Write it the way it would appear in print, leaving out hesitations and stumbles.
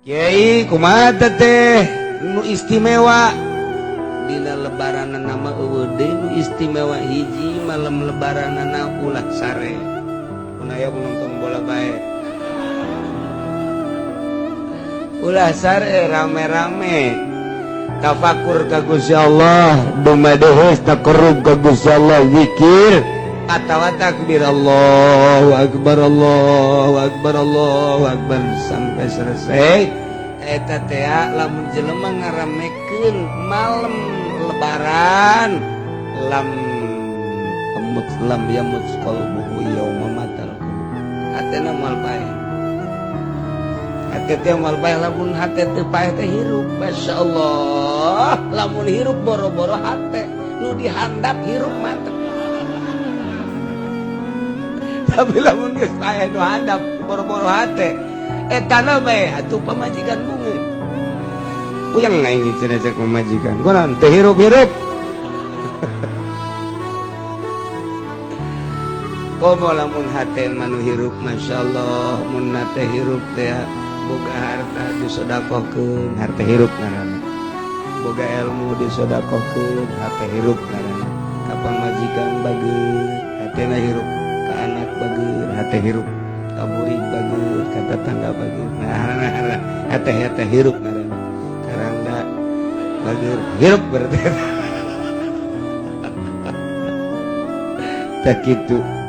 Kyai kumaha teh nu istimewa dina lebaran nama eueuh deui nu istimewa hiji malam lebaranna ulah sare mun aya penonton bola bae ulah sare rame-rame tafakur ka Gusti Allah dumadeheus taqarrub ka Gusti Allah zikir atawa takbir Allahu akbar Allahu akbar Allahu akbar sampai selesai eta teh lamun jelema ngaramekeun malam lebaran lam yamut qalbuhu yauma matal hatena moal paeh hate teh moal paeh lamun hate teu paeh teh hirup masyaallah lamun hirup boro-boro hate nu dihandap hirup mantep tapi lamun geus paeh nu handap boro-boro hate etana bae atuh pamajikan bunga puyang aing cenah cek pamajikan kunaon teu hirup-hirup komo lamun hate manu hirup masyaallah mun hate hirup teh boga harta disedekahkeun harta hirup ngaranna boga ilmu disedekahkeun harta hirup ngaranna ka pamajikan bageut hatena hirup ka anak bageut hate hirup ka murid bageut ka tetangga bageut nah hate hirup ngaranna karangda bageut hirup berarti tak kitu